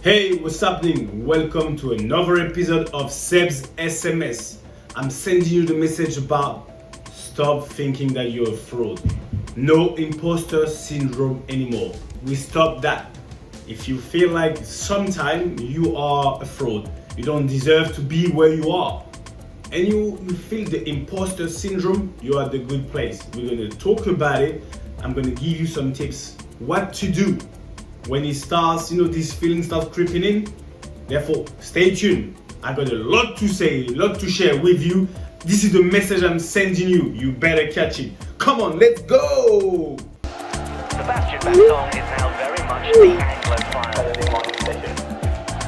Hey, what's happening? Welcome to another episode of Seb's SMS. I'm sending you the message about stop thinking that you're a fraud. No imposter syndrome anymore. We stop that. If you feel like sometime you are a fraud, you don't deserve to be where you are, and you feel the imposter syndrome, you are at the good place. We're going to talk about it. I'm going to give you some tips what to do when it starts, these feelings start creeping in. Therefore, stay tuned. I got a lot to say, a lot to share with you. This is the message I'm sending you. You better catch it. Come on, let's go! Sebastian Baston is now very much the Anglophile. Saturday morning session.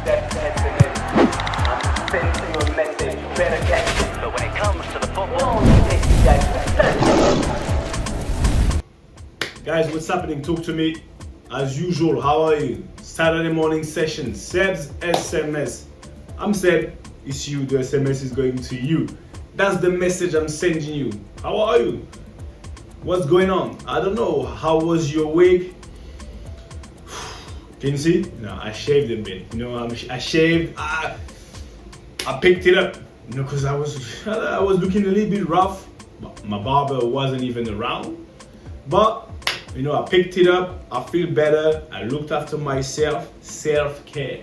That's SMS. I'm sending you a message. You better catch it. But when it comes to the football, Guys, what's happening? Talk to me. As usual, how are you? Saturday morning session, Seb's SMS. I'm Seb, it's you, the SMS is going to you. That's the message I'm sending you. How are you? What's going on? I don't know. How was your week? Can you see? No, I shaved a bit. I shaved. I picked it up. Because I was looking a little bit rough. My barber wasn't even around. But I picked it up. I feel better. I looked after myself. Self-care.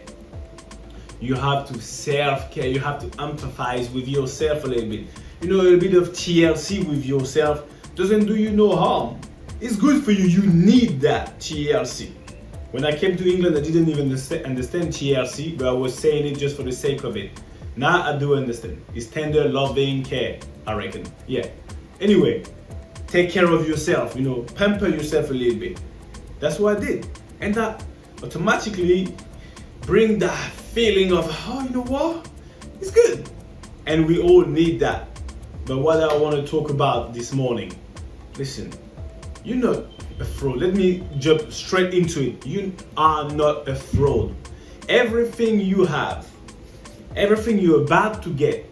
You have to self-care. You have to empathize with yourself a little bit. A little bit of TLC with yourself doesn't do you no harm. It's good for you. You need that TLC. When I came to England, I didn't even understand TLC, but I was saying it just for the sake of it. Now I do understand. It's tender, loving care, I reckon. Yeah. Anyway, take care of yourself, pamper yourself a little bit. That's what I did. And that automatically bring that feeling of, what? It's good. And we all need that. But what I want to talk about this morning, listen, you're not a fraud. Let me jump straight into it. You are not a fraud. Everything you have, everything you're about to get,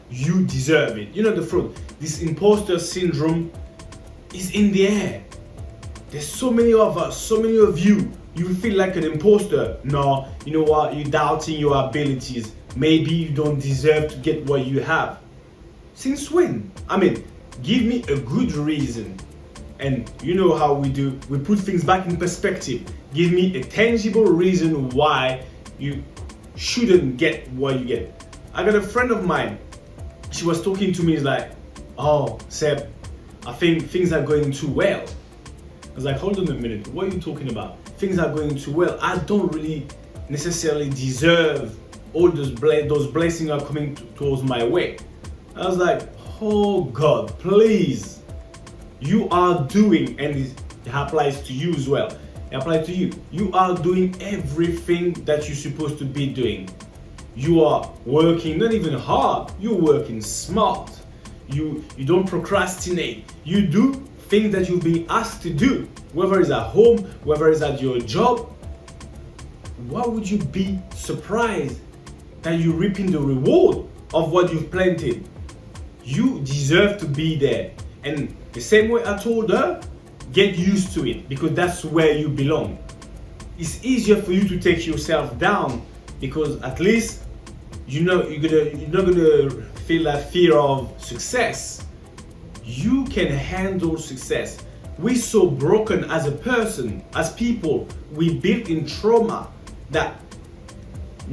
you deserve it. You're not a fraud. This imposter syndrome is in the air. There's so many of us, so many of you. You feel like an imposter. No, you know what? You're doubting your abilities. Maybe you don't deserve to get what you have. Since when? Give me a good reason. And you know how we do. We put things back in perspective. Give me a tangible reason why you shouldn't get what you get. I got a friend of mine. She was talking to me. It's like, oh, Seb, I think things are going too well. I was like, hold on a minute. What are you talking about? Things are going too well. I don't really necessarily deserve all those blessings are coming towards my way. I was like, oh God, please. You are doing, and it applies to you as well. It applies to you. You are doing everything that you're supposed to be doing. You are working not even hard. You're working smart. You don't procrastinate. You do things that you've been asked to do, whether it's at home, whether it's at your job. Why would you be surprised that you're reaping the reward of what you've planted? You deserve to be there. And the same way I told her, get used to it, because that's where you belong. It's easier for you to take yourself down, because at least you're not gonna feel that fear of success. You can handle success. We're so broken as a person, as people. We built in trauma that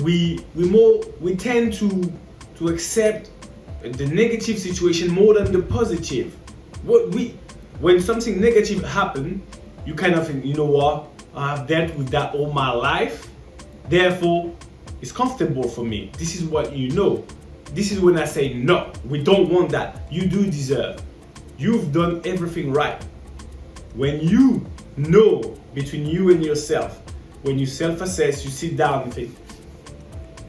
we tend to accept the negative situation more than the positive. When something negative happens, you kind of think, what? I've dealt with that all my life. Therefore, it's comfortable for me. This is what you know. This is when I say, no, we don't want that. You do deserve. You've done everything right. When you know between you and yourself, when you self-assess, you sit down and think,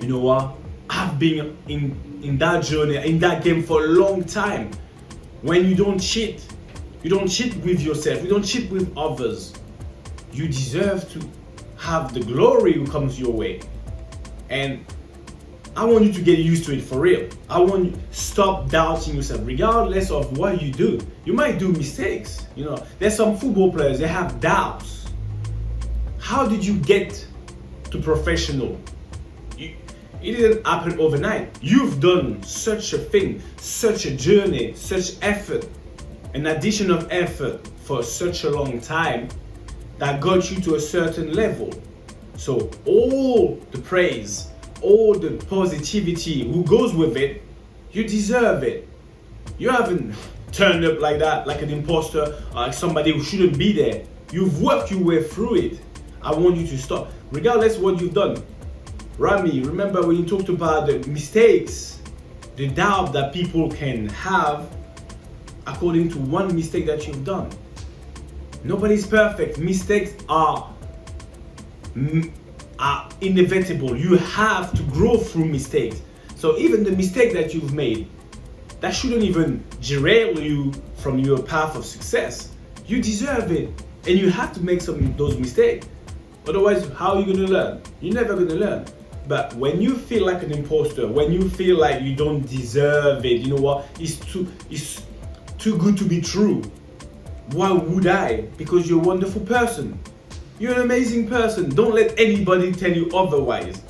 you know what? I've been in that journey, in that game for a long time. When you don't cheat with yourself, you don't cheat with others. You deserve to have the glory who comes your way. And I want you to get used to it for real. I want you to stop doubting yourself, regardless of what you do. You might do mistakes. There's some football players, they have doubts. How did you get to professional. It didn't happen overnight. You've done such a thing, such a journey, such effort, an addition of effort for such a long time that got you to a certain level. So all the praise, all the positivity who goes with it, you deserve it. You haven't turned up like that, like an imposter, like somebody who shouldn't be there. You've worked your way through it. I want you to stop, regardless of what you've done. Rami, remember when you talked about the mistakes, the doubt that people can have according to one mistake that you've done. Nobody's perfect. Mistakes are inevitable. You have to grow through mistakes. So even the mistake that you've made, that shouldn't even derail you from your path of success. You deserve it, and you have to make some of those mistakes. Otherwise, how are you going to learn? You're never going to learn. But when you feel like an imposter, when you feel like you don't deserve it, you know what? It's too good to be true. Why would I? Because you're a wonderful person. You're an amazing person. Don't let anybody tell you otherwise.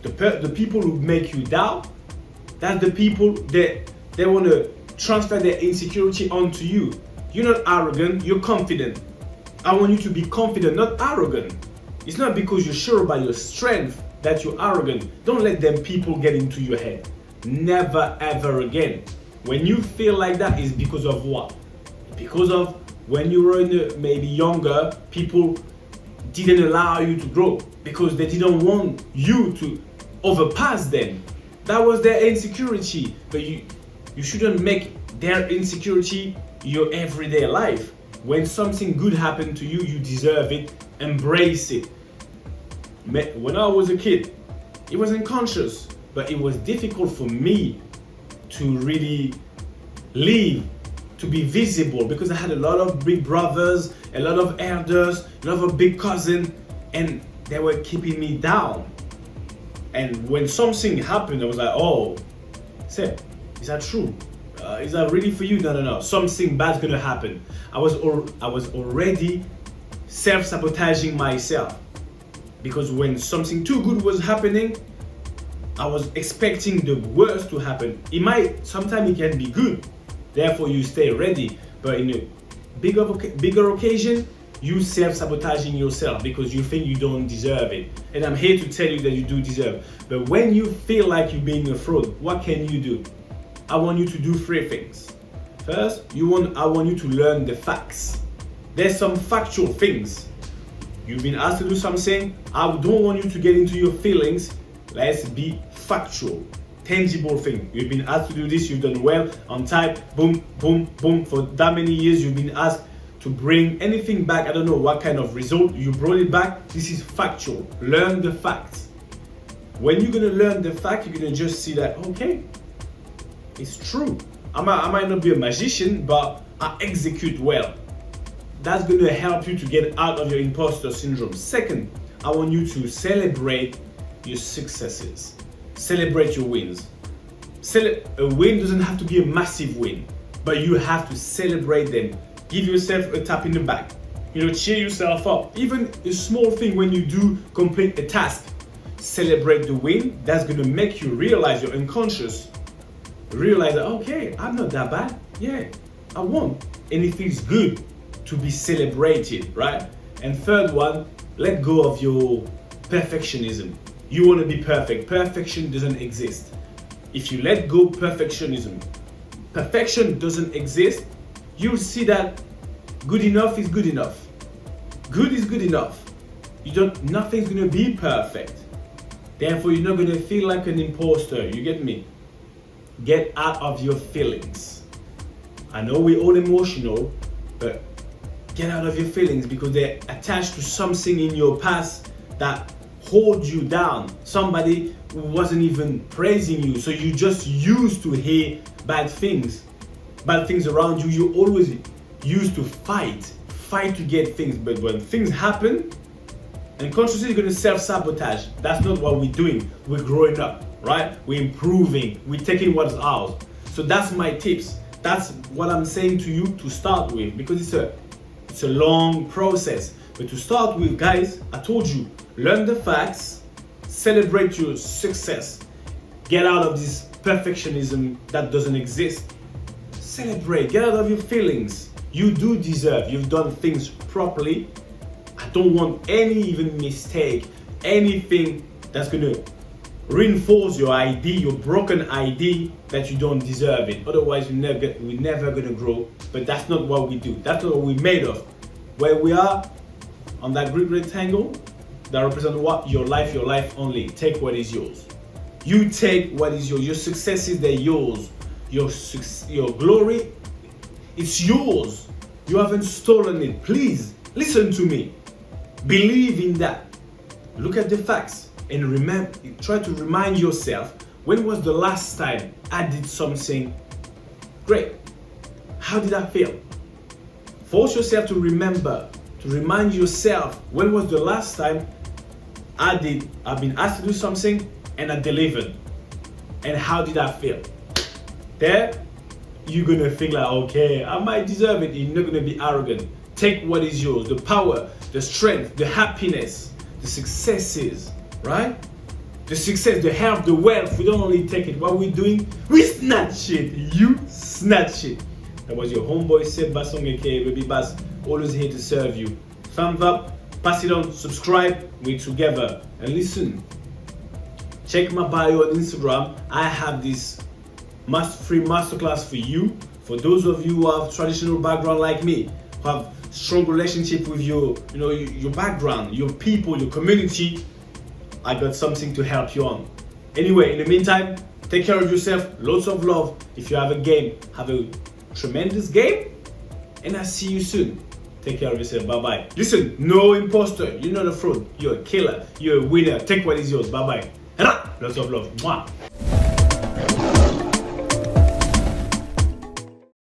The people who make you doubt, that's the people that they want to transfer their insecurity onto you. You're not arrogant, you're confident. I want you to be confident, not arrogant. It's not because you're sure about your strength that you're arrogant. Don't let them people get into your head. Never ever again. When you feel like that, is because of what? Because of when you were maybe younger, people didn't allow you to grow because they didn't want you to overpass them. That was their insecurity. But you shouldn't make their insecurity your everyday life. When something good happened to you, you deserve it. Embrace it. When I was a kid, it was unconscious, but it was difficult for me to really live, to be visible, because I had a lot of big brothers, a lot of elders, a lot of big cousins, and they were keeping me down. And when something happened, I was like, oh, Seb, is that true? Is that really for you? No. Something bad's gonna happen. I was already self-sabotaging myself, because when something too good was happening, I was expecting the worst to happen. Sometimes it can be good, therefore you stay ready. But in a bigger occasion, you self-sabotaging yourself because you think you don't deserve it. And I'm here to tell you that you do deserve. But when you feel like you're being a fraud, what can you do? I want you to do 3 things. First, I want you to learn the facts. There's some factual things. You've been asked to do something. I don't want you to get into your feelings. Let's be factual, tangible thing. You've been asked to do this, you've done well, on time, boom, boom, boom. For that many years, you've been asked to bring anything back. I don't know what kind of result, you brought it back. This is factual. Learn the facts. When you're gonna learn the fact, you're gonna just see that, okay, it's true. I might not be a magician, but I execute well. That's gonna help you to get out of your imposter syndrome. Second, I want you to celebrate your successes. Celebrate your wins. A win doesn't have to be a massive win, but you have to celebrate them. Give yourself a tap in the back. Cheer yourself up. Even a small thing when you do complete a task. Celebrate the win. That's gonna make you realize your unconscious. Realize that, okay, I'm not that bad. Yeah, I won. And it feels good to be celebrated, right? And third one, let go of your perfectionism. You want to be perfect. Perfection doesn't exist. If you let go perfectionism, perfection doesn't exist, you'll see that good enough is good enough. Good is good enough. Nothing's gonna be perfect. Therefore, you're not gonna feel like an imposter. You get me? Get out of your feelings. I know we're all emotional, but get out of your feelings because they're attached to something in your past that hold you down. Somebody who wasn't even praising you, so you just used to hear bad things around you. You always used to fight to get things, but when things happen, and consciously you're gonna self-sabotage. That's not what we're doing. We're growing up, right? We're improving. We're taking what's ours. So that's my tips. That's what I'm saying to you to start with, because it's a long process. But to start with, guys, I told you, learn the facts, Celebrate your success. Get out of this perfectionism that doesn't exist. Celebrate. Get out of your feelings. You do deserve. You've done things properly. I don't want any even mistake, anything that's gonna reinforce your ID, your broken ID, that you don't deserve it. Otherwise, we're never gonna grow. But that's not what we do. That's not what we're made of. Where we are on that grid rectangle, that represents what? Your life only. Take what is yours. You take what is yours. Your successes, they're yours. Your glory, it's yours. You haven't stolen it. Please listen to me. Believe in that. Look at the facts and remember. Try to remind yourself, when was the last time I did something great? How did I feel? Force yourself to remember, to remind yourself, when was the last time I've been asked to do something and I delivered, and how did I feel? There, you're gonna think like, okay, I might deserve it. You're not gonna be arrogant. Take what is yours, the power, the strength, the happiness, the successes, right? The success, the health, the wealth. We don't only take it. What we're doing, we snatch it. You snatch it. That was your homeboy Seb Basong, aka Baby Bass, always here to serve you. Thumbs up, pass it on, subscribe. We're together. And listen, check my bio on Instagram. I have this free masterclass for you. For those of you who have traditional background like me, who have strong relationship with your background, your people, your community, I got something to help you on. Anyway, in the meantime, take care of yourself. Lots of love. If you have a game, have a tremendous game. And I'll see you soon. Take care of yourself. Bye-bye. Listen, no imposter. You're not a fraud. You're a killer. You're a winner. Take what is yours. Bye-bye. Lots of love. Mwah.